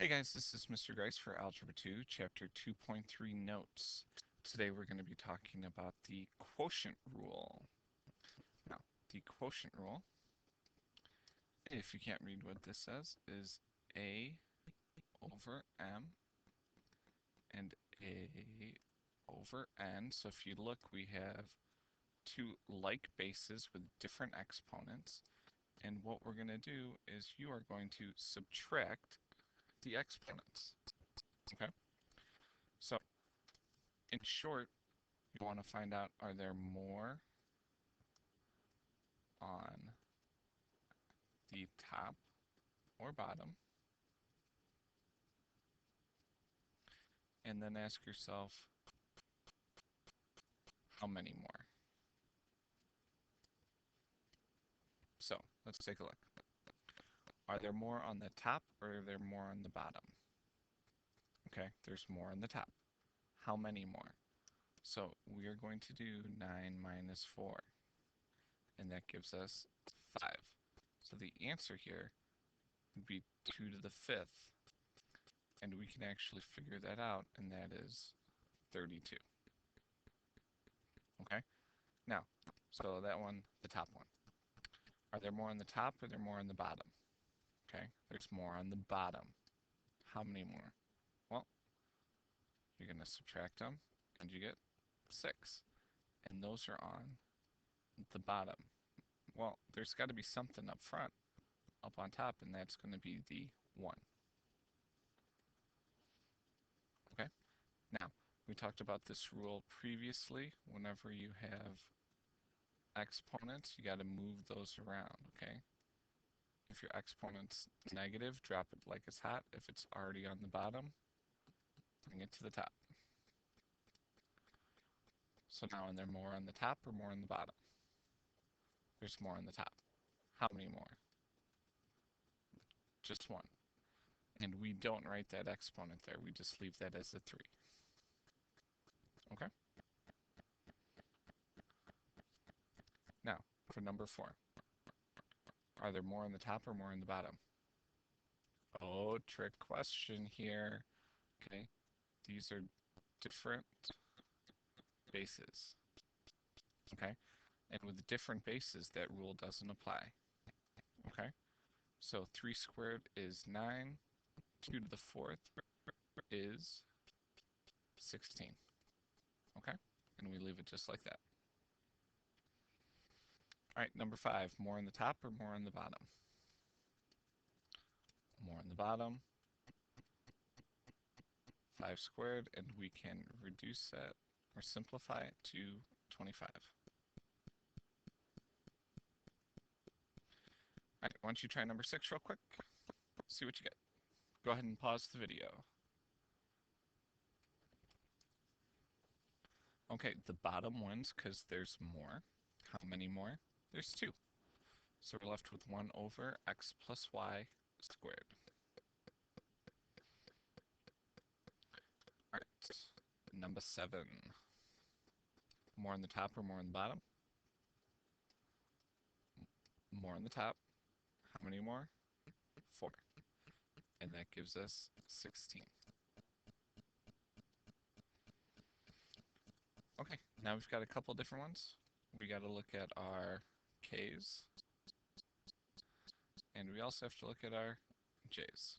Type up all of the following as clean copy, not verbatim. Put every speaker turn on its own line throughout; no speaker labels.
Hey guys, this is Mr. Grice for Algebra 2, Chapter 2.3 Notes. Today we're going to be talking about the quotient rule. Now, the quotient rule, if you can't read what this says, is A over M and A over N. So if you look, we have two like bases with different exponents. And what we're going to do is you are going to subtract the exponents. Okay? So, in short, you want to find out, are there more on the top or bottom? And then ask yourself, how many more? So, let's take a look. Are there more on the top or are there more on the bottom? Okay, there's more on the top. How many more? So, we are going to do 9 minus 4. And that gives us 5. So the answer here would be 2 to the 5th. And we can actually figure that out, and that is 32. Okay? Now, so that one, the top one. Are there more on the top or are there more on the bottom? Okay, there's more on the bottom. How many more? Well, you're going to subtract them, and you get 6. And those are on the bottom. Well, there's got to be something up front, up on top, and that's going to be the 1. Okay? Now, we talked about this rule previously. Whenever you have exponents, you got to move those around, okay? If your exponent's negative, drop it like it's hot. If it's already on the bottom, bring it to the top. So now, are there more on the top or more on the bottom? There's more on the top. How many more? Just 1. And we don't write that exponent there. We just leave that as a 3. Okay? Now, for number 4. Are there more on the top or more on the bottom? Oh, trick question here. Okay, these are different bases. Okay, and with different bases, that rule doesn't apply. Okay, so 3 squared is 9, 2 to the 4th is 16. Okay, and we leave it just like that. All right, number 5, more on the top or more on the bottom? More on the bottom. 5 squared, and we can reduce that or simplify it to 25. All right, why don't you try number 6 real quick? See what you get. Go ahead and pause the video. Okay, the bottom wins because there's more. How many more? There's 2. So we're left with 1 over x plus y squared. All right, number 7. More on the top or more on the bottom? More on the top. How many more? 4. And that gives us 16. Okay, now we've got a couple different ones. We got to look at our k's. And we also have to look at our j's.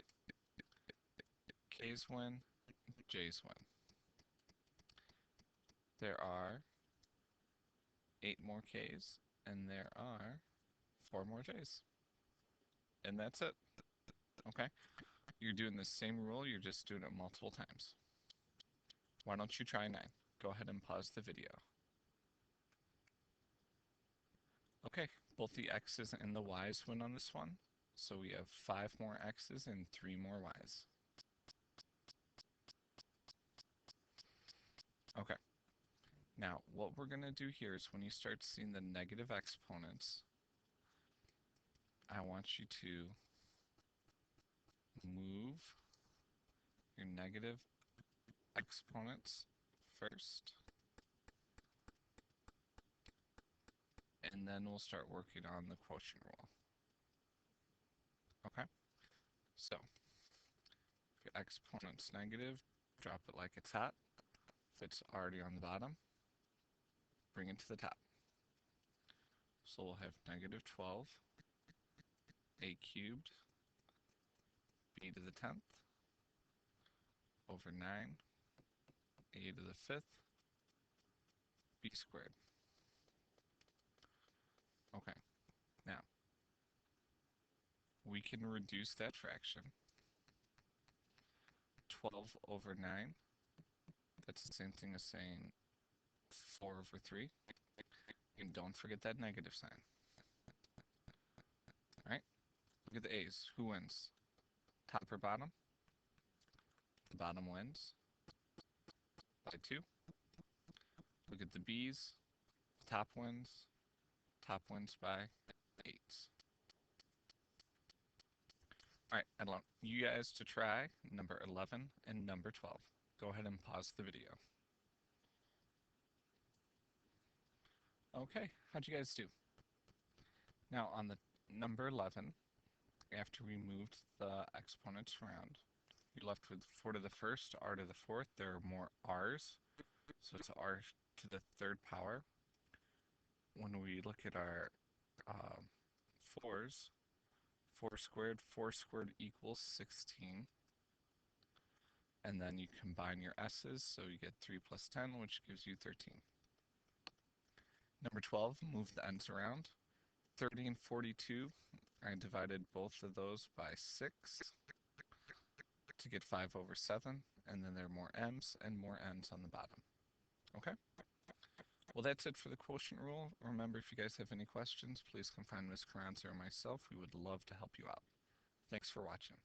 K's win, j's win. There are 8 more k's, and there are 4 more j's. And that's it. Okay? You're doing the same rule, you're just doing it multiple times. Why don't you try 9? Go ahead and pause the video. Okay, both the x's and the y's win on this one. So we have 5 more x's and 3 more y's. Okay. Now, what we're going to do here is when you start seeing the negative exponents, I want you to move your negative exponents first, and then we'll start working on the quotient rule. Okay? So, exponent's negative, drop it like it's hot. If it's already on the bottom, bring it to the top. So we'll have negative 12 a cubed b to the 10th over 9 a to the 5th b squared. Okay, now we can reduce that fraction. 12 over 9, that's the same thing as saying 4 over 3. And don't forget that negative sign. Alright, look at the a's. Who wins? Top or bottom? The bottom wins by 2. Look at the b's. Top wins. Top wins by 8. Alright, I want you guys to try number 11 and number 12. Go ahead and pause the video. Okay, how'd you guys do? Now on the number 11, after we moved the exponents around, you're left with 4 to the first, r to the fourth. There are more r's, so it's r to the third power. When we look at our 4's, 4 squared equals 16. And then you combine your s's, so you get 3 plus 10, which gives you 13. Number 12, move the ends around. 30 and 42, I divided both of those by 6 to get 5 over 7, and then there are more m's and more n's on the bottom. Okay? Well, that's it for the quotient rule. Remember, if you guys have any questions, please come find Ms. Carranza or myself. We would love to help you out. Thanks for watching.